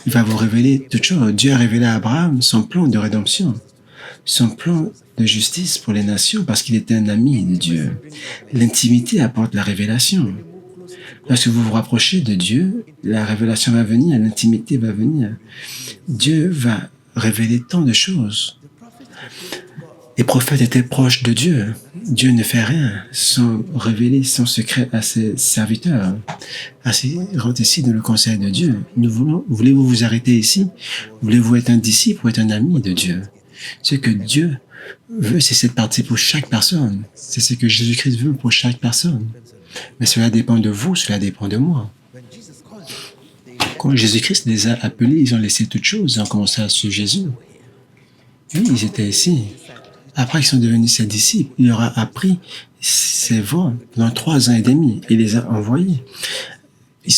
va vous révéler toute chose. Dieu a révélé à Abraham son plan de rédemption, son plan de justice pour les nations, parce qu'il était un ami de Dieu. L'intimité apporte la révélation. Lorsque vous vous rapprochez de Dieu, la révélation va venir, l'intimité va venir. Dieu va révéler tant de choses. Les prophètes étaient proches de Dieu. Dieu ne fait rien sans révéler son secret à ses serviteurs. Ainsi, rentrez ici dans le conseil de Dieu. Voulez-vous vous arrêter ici? Voulez-vous être un disciple ou être un ami de Dieu? Ce que Dieu veut, c'est cette partie pour chaque personne. C'est ce que Jésus-Christ veut pour chaque personne. Mais cela dépend de vous, cela dépend de moi. Quand Jésus-Christ les a appelés, ils ont laissé toutes choses, ils ont commencé à suivre Jésus. Oui, ils étaient ici. Après qu'ils sont devenus ses disciples, il leur a appris ses voies pendant 3 ans et demi. Il les a envoyés. Il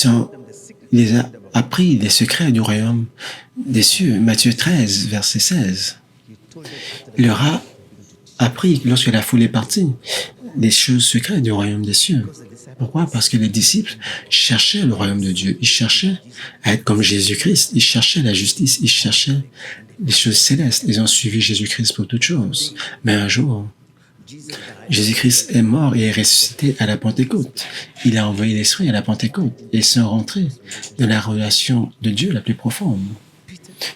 les a appris les secrets du royaume des cieux. Matthieu 13, verset 16. Il leur a appris, lorsque la foule est partie, les choses secrètes du royaume des cieux. Pourquoi? Parce que les disciples cherchaient le royaume de Dieu. Ils cherchaient à être comme Jésus-Christ. Ils cherchaient la justice. Ils cherchaient les choses célestes. Ils ont suivi Jésus-Christ pour toutes choses. Mais un jour, Jésus-Christ est mort et est ressuscité à la Pentecôte. Il a envoyé l'Esprit à la Pentecôte et ils sont rentrés dans la relation de Dieu la plus profonde.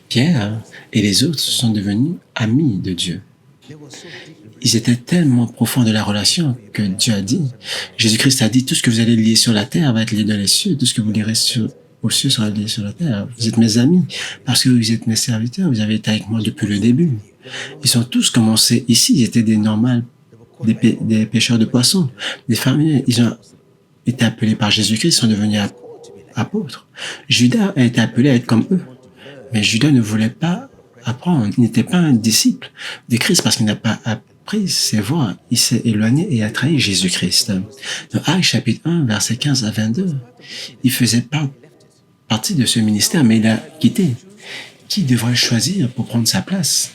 Pierre et les autres sont devenus amis de Dieu. Ils étaient tellement profonds de la relation que Dieu a dit, Jésus-Christ a dit, tout ce que vous allez lier sur la terre va être lié dans les cieux, tout ce que vous lirez aux cieux sera lié sur la terre. Vous êtes mes amis parce que vous êtes mes serviteurs, vous avez été avec moi depuis le début. Ils ont tous commencé ici, ils étaient des normales, des pêcheurs de poissons, des fermiers. Ils ont été appelés par Jésus-Christ, ils sont devenus apôtres. Judas a été appelé à être comme eux, mais Judas ne voulait pas apprendre, il n'était pas un disciple de Christ parce qu'il n'a pas appris ses voies, il s'est éloigné et a trahi Jésus-Christ. Dans Actes chapitre 1, versets 15 à 22, il faisait partie de ce ministère, mais il a quitté. Qui devrait choisir pour prendre sa place?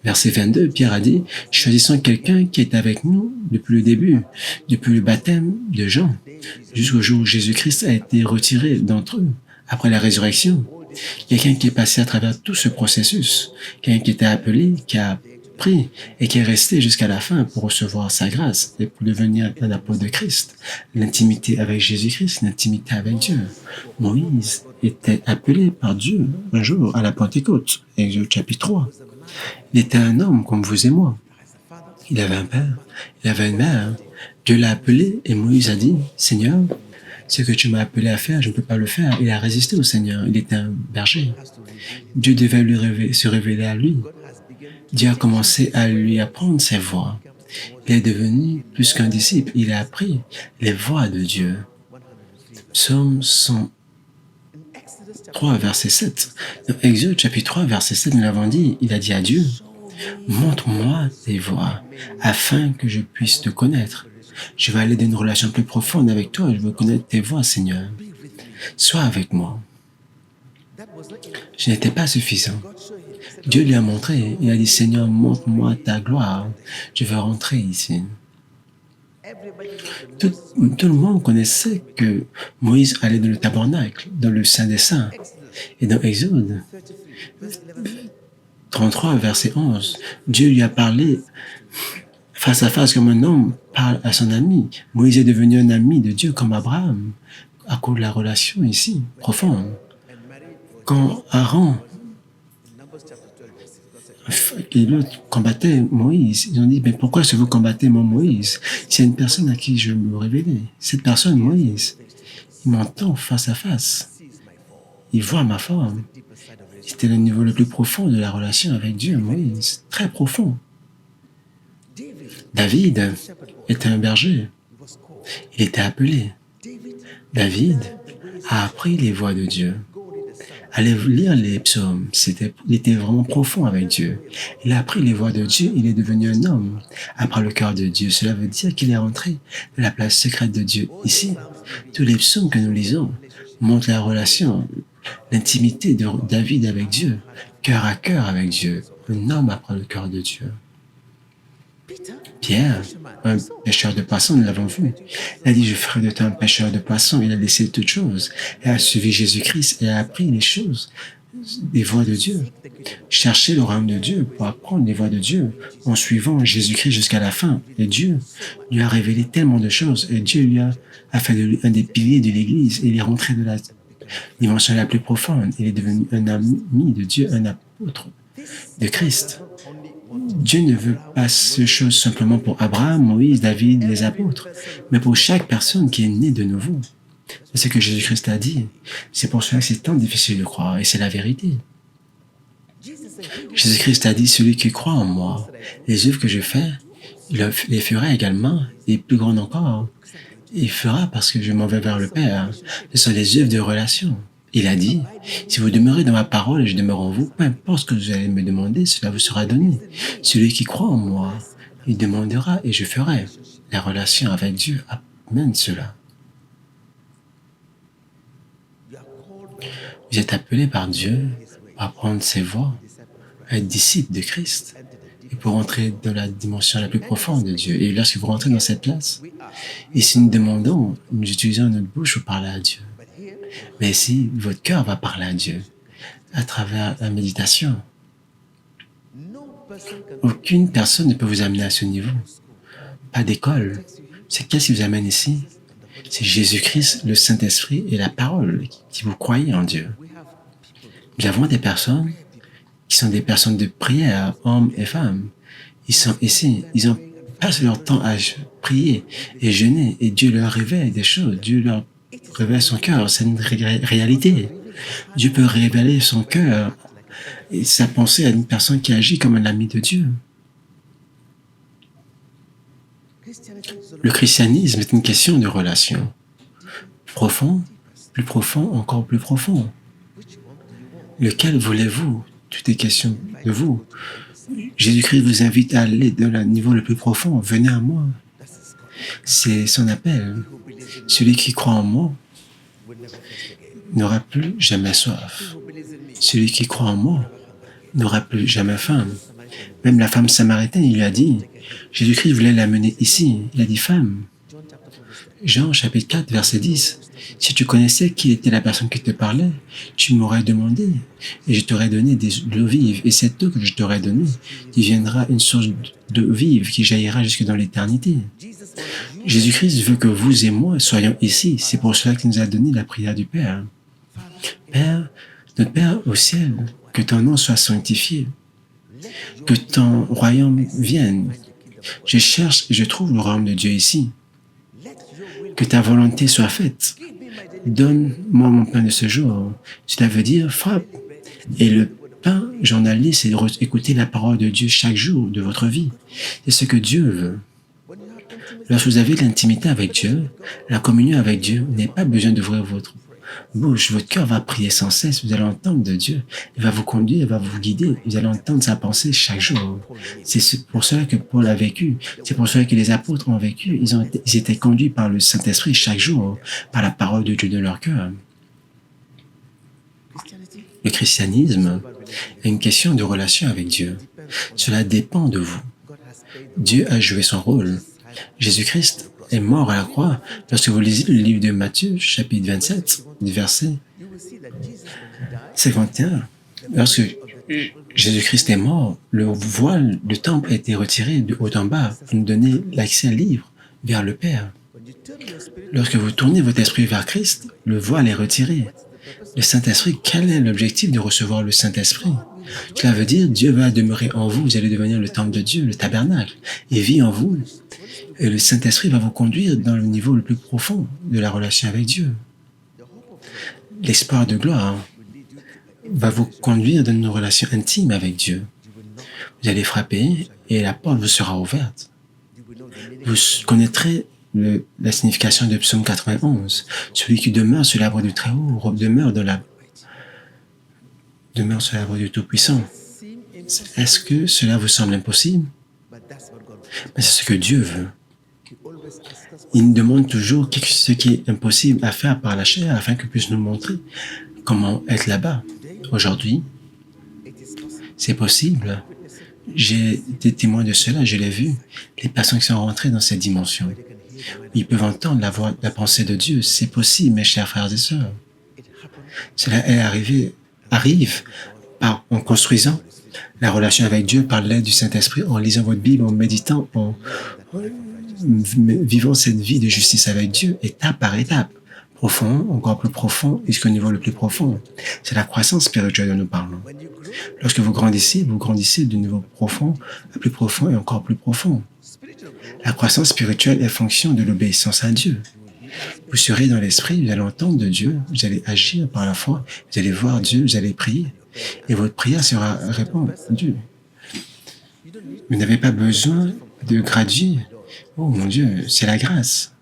Verset 22, Pierre a dit, choisissons quelqu'un qui est avec nous depuis le début, depuis le baptême de Jean, jusqu'au jour où Jésus-Christ a été retiré d'entre eux, après la résurrection. Quelqu'un qui est passé à travers tout ce processus, quelqu'un qui était appelé, qui a pris et qui est resté jusqu'à la fin pour recevoir sa grâce et pour devenir un apôtre de Christ. L'intimité avec Jésus-Christ, l'intimité avec Dieu. Moïse était appelé par Dieu un jour à la Pentecôte, Exode chapitre 3. Il était un homme comme vous et moi. Il avait un père, il avait une mère. Dieu l'a appelé et Moïse a dit, Seigneur, ce que tu m'as appelé à faire, je ne peux pas le faire. Il a résisté au Seigneur. Il était un berger. Dieu devait se révéler à lui. Dieu a commencé à lui apprendre ses voies. Il est devenu plus qu'un disciple. Il a appris les voies de Dieu. Psaume 103, verset 7. Dans Exode chapitre 3, verset 7, nous l'avons dit, il a dit à Dieu, montre-moi tes voies afin que je puisse te connaître. Je vais aller dans une relation plus profonde avec toi et je veux connaître tes voies, Seigneur. Sois avec moi. Je n'étais pas suffisant. Dieu lui a montré. Il a dit, Seigneur, montre-moi ta gloire. Je veux rentrer ici. Tout le monde connaissait que Moïse allait dans le tabernacle, dans le Saint des Saints. Et dans Exode 33, verset 11, Dieu lui a parlé face à face comme un homme parle à son ami. Moïse est devenu un ami de Dieu comme Abraham, à cause de la relation ici, profonde. Quand Aaron et l'autre combattaient Moïse, ils ont dit, mais pourquoi est-ce que vous combattez mon Moïse? C'est une personne à qui je me révélais. Cette personne, Moïse, il m'entend face à face. Il voit ma forme. C'était le niveau le plus profond de la relation avec Dieu, Moïse, très profond. David était un berger. Il était appelé. David a appris les voies de Dieu. Allez lire les psaumes, il était vraiment profond avec Dieu. Il a appris les voies de Dieu, il est devenu un homme après le cœur de Dieu. Cela veut dire qu'il est rentré dans la place secrète de Dieu. Ici, tous les psaumes que nous lisons montrent la relation, l'intimité de David avec Dieu, cœur à cœur avec Dieu, un homme après le cœur de Dieu. Pierre, un pêcheur de poissons, nous l'avons vu. Il a dit, je ferai de toi un pêcheur de poissons. Il a laissé toutes choses. Il a suivi Jésus-Christ et a appris les choses, les voies de Dieu. Chercher le royaume de Dieu pour apprendre les voies de Dieu en suivant Jésus-Christ jusqu'à la fin. Et Dieu lui a révélé tellement de choses. Et Dieu lui a fait de lui un des piliers de l'Église. Il est rentré de la dimension la plus profonde. Il est devenu un ami de Dieu, un apôtre de Christ. Dieu ne veut pas ces choses simplement pour Abraham, Moïse, David, les apôtres, mais pour chaque personne qui est née de nouveau. C'est ce que Jésus-Christ a dit. C'est pour cela que c'est tant difficile de croire, et c'est la vérité. Jésus-Christ a dit, celui qui croit en moi, les œuvres que je fais, il les fera également, et plus grandes encore. Il fera parce que je m'en vais vers le Père. Ce sont les œuvres de relation. Il a dit, si vous demeurez dans ma parole et je demeure en vous, peu importe ce que vous allez me demander, cela vous sera donné. Celui qui croit en moi, il demandera et je ferai. La relation avec Dieu amène cela. Vous êtes appelé par Dieu pour apprendre ses voies, à être disciple de Christ et pour entrer dans la dimension la plus profonde de Dieu. Et lorsque vous rentrez dans cette place, ici nous demandons, nous utilisons notre bouche pour parler à Dieu. Mais ici, votre cœur va parler à Dieu à travers la méditation. Aucune personne ne peut vous amener à ce niveau. Pas d'école. C'est qu'est-ce qui vous amène ici? C'est Jésus-Christ, le Saint-Esprit et la parole qui vous croyez en Dieu. Nous avons des personnes qui sont des personnes de prière, hommes et femmes. Ils sont ici, ils ont passé leur temps à prier et jeûner et Dieu leur révèle des choses. Dieu leur révèle son cœur, c'est une réalité. Dieu peut révéler son cœur et sa pensée à une personne qui agit comme un ami de Dieu. Le christianisme est une question de relation. Profond, plus profond, encore plus profond. Lequel voulez-vous? Tout est question de vous. Jésus-Christ vous invite à aller dans le niveau le plus profond. Venez à moi. C'est son appel. Celui qui croit en moi n'aura plus jamais soif. Celui qui croit en moi n'aura plus jamais faim. Même la femme samaritaine, il lui a dit, Jésus-Christ voulait l'amener ici. Il a dit, femme, Jean chapitre 4, verset 10, si tu connaissais qui était la personne qui te parlait, tu m'aurais demandé et je t'aurais donné de l'eau vive. Et cette eau que je t'aurais donnée deviendra une source d'eau vive qui jaillira jusque dans l'éternité. Jésus-Christ veut que vous et moi soyons ici. C'est pour cela qu'il nous a donné la prière du Père. Père, notre Père au ciel, que ton nom soit sanctifié, que ton royaume vienne. Je cherche et je trouve le royaume de Dieu ici. Que ta volonté soit faite. Donne-moi mon pain de ce jour. Cela veut dire frappe. Et le pain journalier, c'est d'écouter la parole de Dieu chaque jour de votre vie. C'est ce que Dieu veut. Lorsque vous avez l'intimité avec Dieu, la communion avec Dieu, vous n'avez pas besoin d'ouvrir votre bouche. Votre cœur va prier sans cesse. Vous allez entendre de Dieu. Il va vous conduire, il va vous guider. Vous allez entendre sa pensée chaque jour. C'est pour cela que Paul a vécu. C'est pour cela que les apôtres ont vécu. Ils étaient conduits par le Saint-Esprit chaque jour, par la parole de Dieu de leur cœur. Le christianisme est une question de relation avec Dieu. Cela dépend de vous. Dieu a joué son rôle. Jésus-Christ est mort à la croix. Lorsque vous lisez le livre de Matthieu, chapitre 27, verset 51, lorsque Jésus-Christ est mort, le voile du temple a été retiré de haut en bas pour nous donner l'accès libre vers le Père. Lorsque vous tournez votre esprit vers Christ, le voile est retiré. Le Saint-Esprit, quel est l'objectif de recevoir le Saint-Esprit? Cela veut dire Dieu va demeurer en vous, vous allez devenir le temple de Dieu, le tabernacle, et vit en vous. Et le Saint-Esprit va vous conduire dans le niveau le plus profond de la relation avec Dieu. L'espoir de gloire va vous conduire dans une relation intime avec Dieu. Vous allez frapper et la porte vous sera ouverte. Vous connaîtrez la signification de Psaume 91. Celui qui demeure sur l'arbre du Très-Haut demeure sur l'arbre du Tout-Puissant. Est-ce que cela vous semble impossible? Mais c'est ce que Dieu veut. Il nous demande toujours ce qui est impossible à faire par la chair afin qu'il puisse nous montrer comment être là-bas. Aujourd'hui, c'est possible. J'ai été témoin de cela, je l'ai vu. Les personnes qui sont rentrées dans cette dimension, ils peuvent entendre la voix, la pensée de Dieu. C'est possible, mes chers frères et sœurs. Cela arrive en construisant la relation avec Dieu par l'aide du Saint-Esprit, en lisant votre Bible, en méditant, en vivant cette vie de justice avec Dieu, étape par étape, profond, encore plus profond, jusqu'au niveau le plus profond. C'est la croissance spirituelle dont nous parlons. Lorsque vous grandissez du niveau profond à plus profond et encore plus profond. La croissance spirituelle est fonction de l'obéissance à Dieu. Vous serez dans l'esprit, vous allez entendre de Dieu, vous allez agir par la foi, vous allez voir Dieu, vous allez prier. et votre prière sera répondue. Vous n'avez pas besoin de graduer. Oh mon Dieu, c'est la grâce.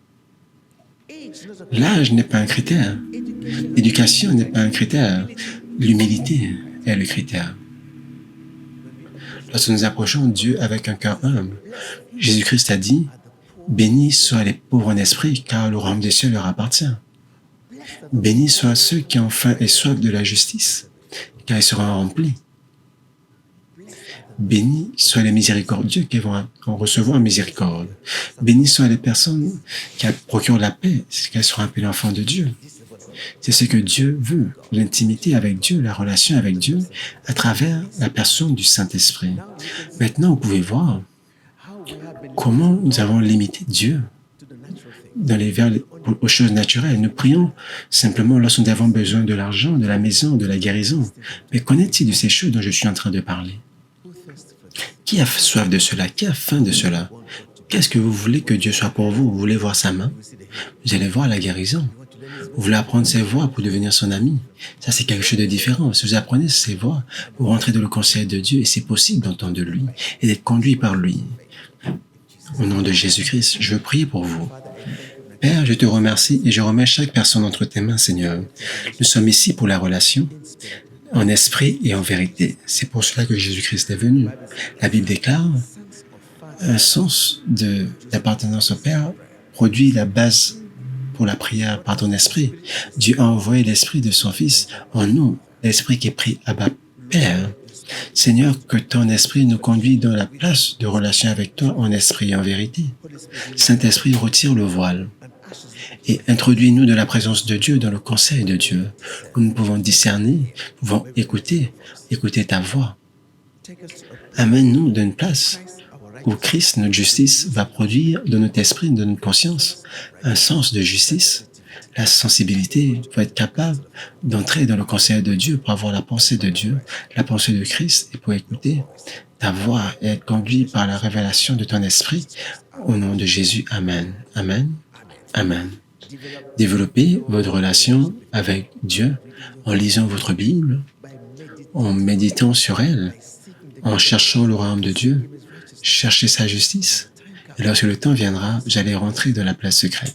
L'âge n'est pas un critère. L'éducation n'est pas un critère. L'humilité est le critère. Lorsque nous approchons Dieu avec un cœur humble, Jésus-Christ a dit, « Bénis soient les pauvres en esprit, car le royaume des cieux leur appartient. Bénis soient ceux qui ont faim et soif de la justice, car ils seront remplis. Bénis soient les miséricordieux qui vont en recevoir miséricorde. Bénis soient les personnes qui procurent la paix, qu'elles seront appelées enfants de Dieu. » C'est ce que Dieu veut, l'intimité avec Dieu, la relation avec Dieu, à travers la personne du Saint-Esprit. Maintenant, vous pouvez voir comment nous avons limité Dieu aux choses naturelles. Nous prions simplement lorsque nous avons besoin de l'argent, de la maison, de la guérison. Mais qu'en est-il de ces choses dont je suis en train de parler? Qui a soif de cela? Qui a faim de cela? Qu'est-ce que vous voulez que Dieu soit pour vous? Vous voulez voir sa main? Vous allez voir la guérison. Vous voulez apprendre ses voies pour devenir son ami? Ça, c'est quelque chose de différent. Si vous apprenez ses voies, vous rentrez dans le conseil de Dieu et c'est possible d'entendre de lui et d'être conduit par lui. Au nom de Jésus-Christ, je veux prier pour vous. Père, je te remercie et je remets chaque personne entre tes mains, Seigneur. Nous sommes ici pour la relation, en esprit et en vérité. C'est pour cela que Jésus-Christ est venu. La Bible déclare un sens d'appartenance au Père produit la base pour la prière par ton esprit. Dieu a envoyé l'esprit de son Fils en nous, l'esprit qui est pris à bas Père. Seigneur, que ton esprit nous conduise dans la place de relation avec toi en esprit et en vérité. Saint-Esprit, retire le voile et introduis-nous dans la présence de Dieu, dans le conseil de Dieu, où nous pouvons discerner, nous pouvons écouter ta voix. Amène-nous dans une place où Christ, notre justice, va produire dans notre esprit, dans notre conscience, un sens de justice, la sensibilité pour être capable d'entrer dans le conseil de Dieu, pour avoir la pensée de Dieu, la pensée de Christ, et pour écouter ta voix et être conduit par la révélation de ton esprit. Au nom de Jésus, Amen. Amen. Amen. Développez votre relation avec Dieu en lisant votre Bible, en méditant sur elle, en cherchant le royaume de Dieu, cherchez sa justice. Et lorsque le temps viendra, j'allais rentrer dans la place secrète.